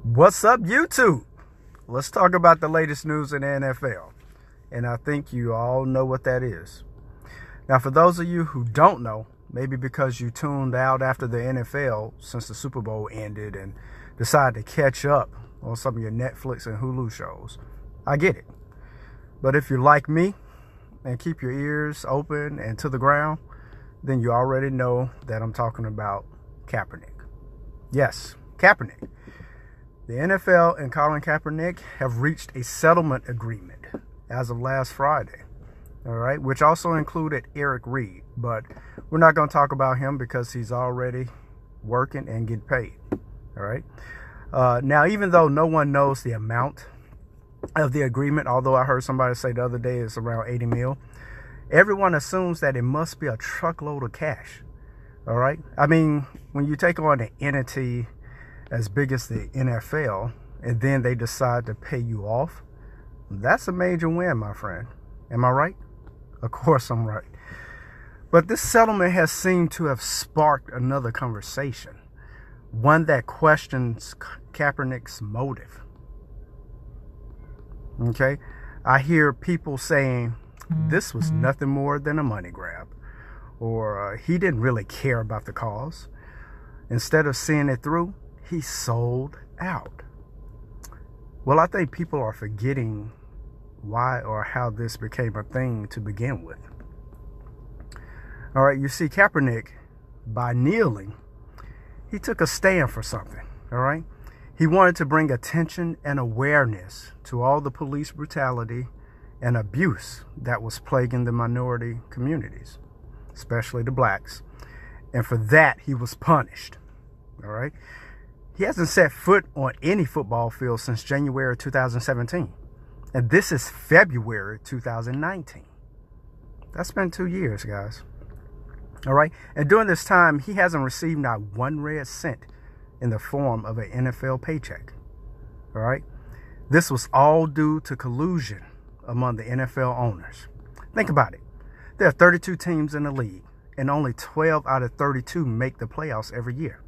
What's up, YouTube? Let's talk about the latest news in the NFL. And I think you all know what that is. Now, for those of you who don't know, maybe because you tuned out after the NFL since the Super Bowl ended and decided to catch up on some of your Netflix and Hulu shows, I get it. But if you're like me and keep your ears open and to the ground, then you already know that I'm talking about Kaepernick. Yes, Kaepernick. The NFL and Colin Kaepernick have reached a settlement agreement as of last Friday, all right, which also included Eric Reed, but we're not going to talk about him because he's already working and getting paid, all right. Now, even though no one knows the amount of the agreement, although I heard somebody say the other day it's around 80 mil, everyone assumes that it must be a truckload of cash, all right. I mean, when you take on an entity as big as the NFL, and then they decide to pay you off, that's a major win, my friend. Am I right? Of course I'm right. But this settlement has seemed to have sparked another conversation, one that questions Kaepernick's motive. Okay? I hear people saying this was nothing more than a money grab, or he didn't really care about the cause. Instead of seeing it through, he sold out. Well, I think people are forgetting why or how this became a thing to begin with. All right, you see, Kaepernick, by kneeling, he took a stand for something, all right? He wanted to bring attention and awareness to all the police brutality and abuse that was plaguing the minority communities, especially the blacks. And for that, he was punished, all right? He hasn't set foot on any football field since January 2017. And this is February 2019. That's been 2 years, guys. All right. And during this time, he hasn't received not one red cent in the form of an NFL paycheck. All right. This was all due to collusion among the NFL owners. Think about it. There are 32 teams in the league, and only 12 out of 32 make the playoffs every year.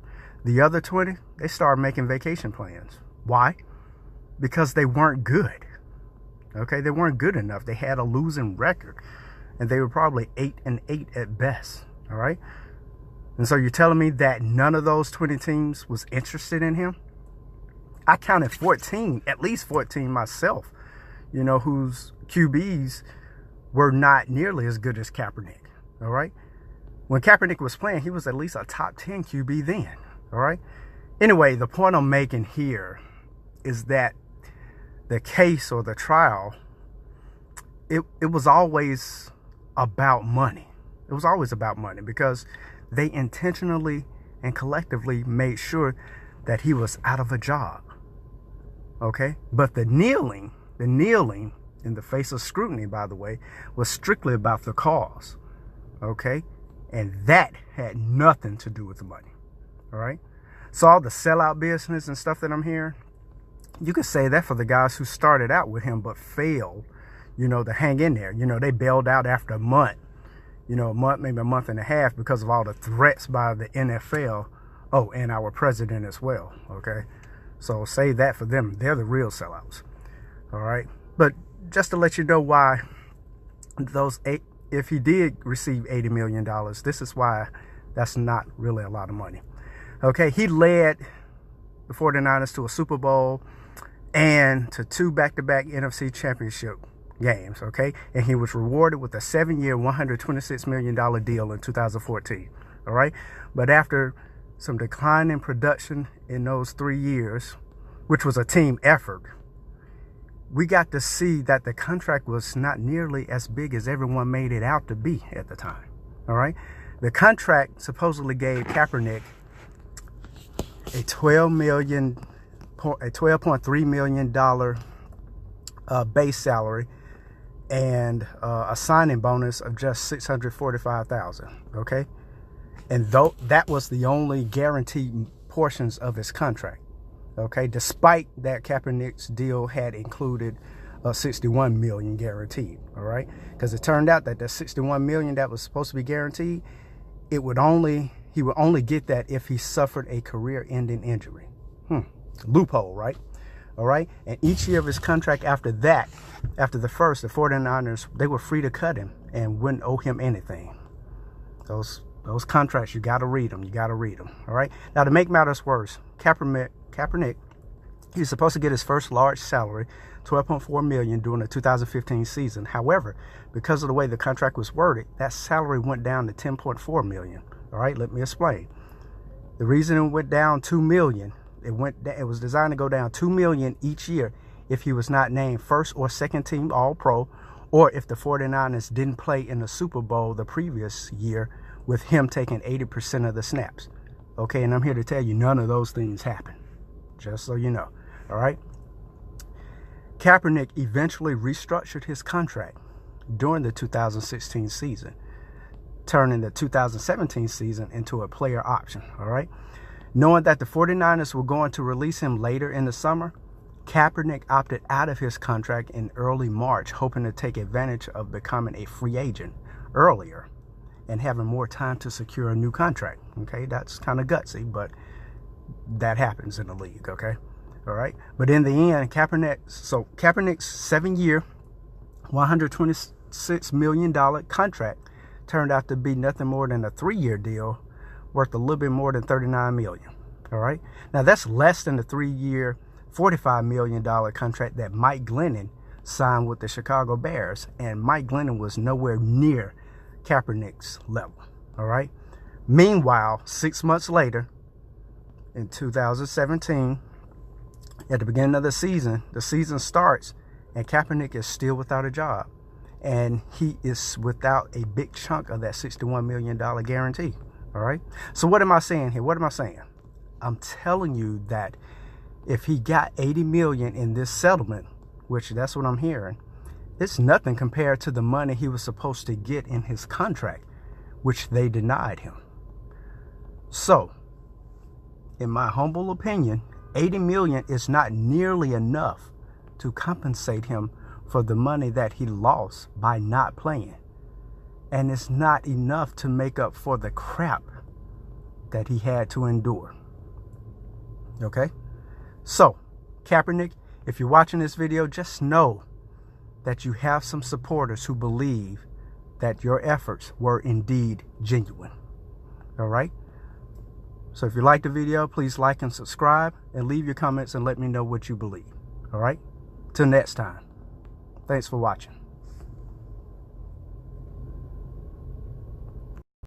The other 20, they started making vacation plans. Why? Because they weren't good. Okay, they weren't good enough. They had a losing record, and they were probably 8-8 at best. All right. And so you're telling me that none of those 20 teams was interested in him? I counted 14, at least 14 myself, whose QBs were not nearly as good as Kaepernick. All right. When Kaepernick was playing, he was at least a top 10 QB then. All right. Anyway, the point I'm making here is that the case or the trial, it was always about money. It was always about money because they intentionally and collectively made sure that he was out of a job. Okay. But the kneeling in the face of scrutiny, by the way, was strictly about the cause. Okay. And that had nothing to do with the money. All right. So all the sellout business and stuff that I'm hearing, you could say that for the guys who started out with him but failed, to hang in there. They bailed out after a month, maybe a month and a half because of all the threats by the NFL. Oh, and our president as well. Okay. So say that for them. They're the real sellouts. All right. But just to let you know why if he did receive $80 million, this is why that's not really a lot of money. Okay, he led the 49ers to a Super Bowl and to 2 back-to-back NFC championship games, okay? And he was rewarded with a 7-year, $126 million deal in 2014, all right? But after some decline in production in those 3 years, which was a team effort, we got to see that the contract was not nearly as big as everyone made it out to be at the time, all right? The contract supposedly gave Kaepernick a $12.3 million base salary and a signing bonus of just $645,000. Okay, and though that was the only guaranteed portions of his contract. Okay, despite that, Kaepernick's deal had included $61 million guaranteed. All right, because it turned out that the $61 million that was supposed to be guaranteed, he would only get that if he suffered a career-ending injury. loophole, right? All right. And each year of his contract after that, after the 49ers, they were free to cut him and wouldn't owe him anything. Those contracts, you got to read them. You got to read them. All right. Now, to make matters worse, Kaepernick, he was supposed to get his first large salary, $12.4 million, during the 2015 season. However, because of the way the contract was worded, that salary went down to $10.4 million. All right. Let me explain. The reason it went down $2 million, it was designed to go down $2 million each year if he was not named first or second team All-Pro, or if the 49ers didn't play in the Super Bowl the previous year with him taking 80% of the snaps. Okay, and I'm here to tell you none of those things happened, just so you know. All right. Kaepernick eventually restructured his contract during the 2016 season, turning the 2017 season into a player option. All right. Knowing that the 49ers were going to release him later in the summer, Kaepernick opted out of his contract in early March, hoping to take advantage of becoming a free agent earlier and having more time to secure a new contract. Okay, that's kind of gutsy, but that happens in the league. Okay, all right. But in the end, Kaepernick's 7-year, $126 million contract turned out to be nothing more than a 3-year deal worth a little bit more than $39 million. All right. Now, that's less than the 3-year, $45 million contract that Mike Glennon signed with the Chicago Bears. And Mike Glennon was nowhere near Kaepernick's level. All right. Meanwhile, 6 months later, in 2017, at the beginning of the season starts and Kaepernick is still without a job. And he is without a big chunk of that $61 million guarantee. All right. So what am I saying here? What am I saying? I'm telling you that if he got $80 million in this settlement, which that's what I'm hearing, it's nothing compared to the money he was supposed to get in his contract, which they denied him. So, in my humble opinion, $80 million is not nearly enough to compensate him for the money that he lost by not playing. And it's not enough to make up for the crap that he had to endure. Okay? So, Kaepernick, if you're watching this video, just know that you have some supporters who believe that your efforts were indeed genuine. All right? So if you like the video, please like and subscribe and leave your comments and let me know what you believe. All right? Till next time. Thanks for watching.